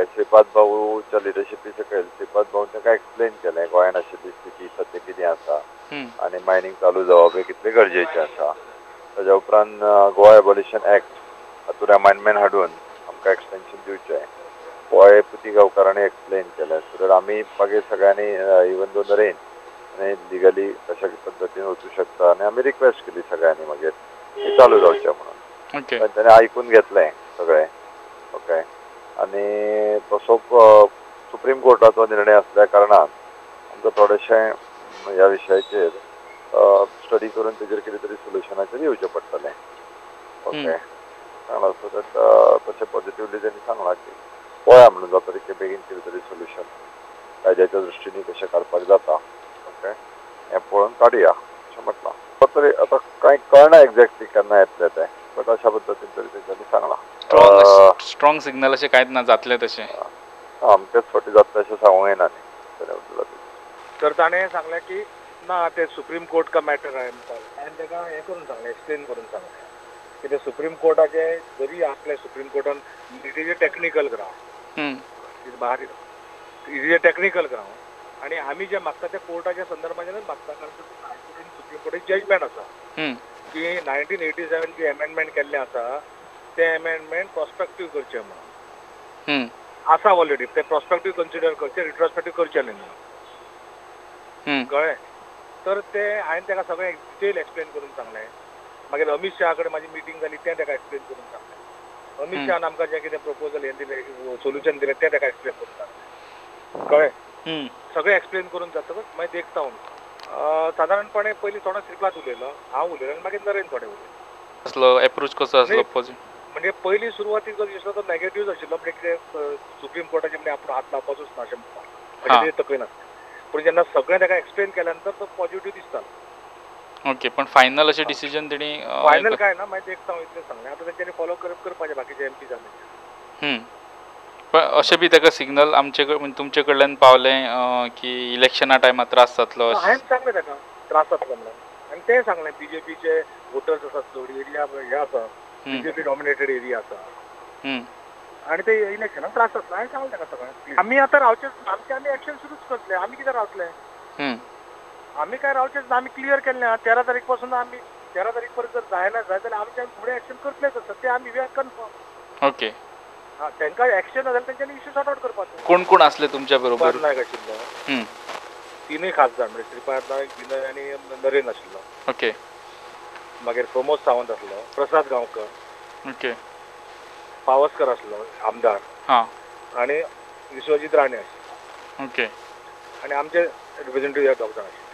काय श्रीपाद भाऊच्या लिडरशिपी सकयल श्रीपाद भाऊन ताका एक्सप्लेन केलें गोंयान अशी स्थिती सद्या कितें आसा आनी मायनींग चालू जावप हें कितलें गरजेचें आसा. ताज्या उपरांत गोवा एबॉल्युशन एक्ट हातूंत अमेंडमेंट हाडून आमकां एक्सटेंशन दिवचें हो पुती गांवकारांनी एक्सप्लेन केलें. सो दॅट आमी मागीर सगळ्यांनी इवन दो द रेन आनी लिगली कशा पद्दतीन वचूं शकता आनी आमी रिक्वेस्ट केली सगळ्यांनी मागीर की चालू जावचें म्हणून. तांच्यांनी आयकून घेतलें सगळें. ओके. आनी तसो सुप्रीम कोर्टाचो निर्णय आसल्या कारणान आमकां थोडेशें ह्या विशयाचेर स्टडी करून तेजेर कितें तरी सोल्युशनाचेर येवचें पडटलें. ओके. सांगलां सो दॅट तशें पॉझिटिव्हली तेणी सांगलां की पळोवया म्हणून जाता तितके बेगीन कितें तरी सोल्युशन कायद्याच्या दृश्टीन कशें काडपाक जाता. ओके. हें पळोवन काडुया अशें म्हटलां. तरी आतां कांय कळना एक्झॅक्टली केन्ना येतलें तें बट अशा पद्दतीन तरी तेंच्यांनी सांगलां. स्ट्रॉंग सिग्नल अशें कांयच ना जातलें तशें. अमकेच फावटी जाता अशें सांगूंक येना न्ही. तर ताणें सांगलें की ना ते सुप्रीम कोर्ट का मॅटर आहे आनी ताका हें करून सांगलें एक्सप्लेन करून सांगलें की ते सुप्रीम कोर्टाचे जरी आसलें सुप्रीम कोर्टान it is a technical ground भायर it is a technical ground आनी आमी जे मागता ते कोर्टाच्या संदर्भांतल्यानूच मागता कारण हायकोर्टान सुप्रीम कोर्टाची जजमेंट आसा की 1987 जी अमेंडमेंट केल्लें आसा ते अमेंडमेंट प्रॉस्पेक्टीव करचें म्हणून आसा ऑलरेडी ते प्रॉस्पेक्टीव कन्सिडर करचे रिट्रोस्पेक्टीव करचे न्ही म्हणून कळ्ळें. तर ते हांवें ताका सगळें डिटेल एक्सप्लेन करून सांगलें. मागीर अमित शहा कडेन म्हाजी मिटींग जाली तें ताका एक्सप्लेन करून सांगलें. अमित शहान आमकां जें कितें प्रपोजल हें दिलें सोल्युशन दिलें तें ताका एक्सप्लेन करून सांगलें. कळ्ळें. सगळें एक्सप्लेन करून जातकच मागीर देखता सादारणपणे पयलीं थोडो श्रीपाद उलयलो हांव उलयलो आनी मागीर नरेन थोडें उलयलें. असलो एप्रोच कसो आसलो म्हणजे पयलीं सुरवातीक जो दिसलो तो नेगेटिव्ह आशिल्लो म्हणजे सुप्रीम कोर्टाचे म्हणजे आपूण हात लावपाचोच ना अशें म्हणपाक म्हणजे ते तकलेन आसलें. पूण जेन्ना सगळें ताका एक्सप्लेन केल्या नंतर तो पॉझिटिव्ह दिसतालो. ओके. पण फायनल अशें डिसिजन तेणी फायनल काय ना मागीर देखता इतलें सांगलें. आतां तेंच्यांनी फॉलो करपाचें बाकीचे एमपी जाले. पण अशें बी ताका सिग्नल आमचे तुमचे कडल्यान पावलें की इलेक्शना टायमार त्रास जातलो. हांवें सांगलें ताका त्रास जातलो म्हणून आनी तें सांगलें बीजेपीचे वोटर्स आसात चड एरिया हे आसा बीजेपी डॉमिनेटेड एरिया आसा आनी ते इलेक्शनाक त्रास जातलो. हांवें सांगलें ताका सगळें. आमी आतां रावचेच आमचें आमी एक्शन सुरूच करतले. आमी कितें रावतले. आमी काय रावचेच ना. आमी क्लियर केल्लें आहा 13 तारीख पासून आमी 13 तारीख पर्यंत जर जायना जाल्यार आमी फुडें एक्शन करतलेच आसा ते आमी वी आर कन्फर्म. ओके. तांकां एक्शन जाल्यार तेंच्यांनी इश्यू सॉर्ट आउट करपाचो. कोण कोण आसले तुमच्या बरोबर. श्रीपाद नायक आशिल्लो. तिनूय खासदार म्हणजे श्रीपाद नायक विनय आनी नरेन आशिल्लो. ओके. मागीर प्रमोद सावंत आसलो प्रसाद गांवकर. ओके. पावसकर आसलो आमदार. आनी विश्वजीत राणे आशिल्लो. ओके. आनी आमचे रिप्रेझेंटेटीव दोग जाण आशिल्ले.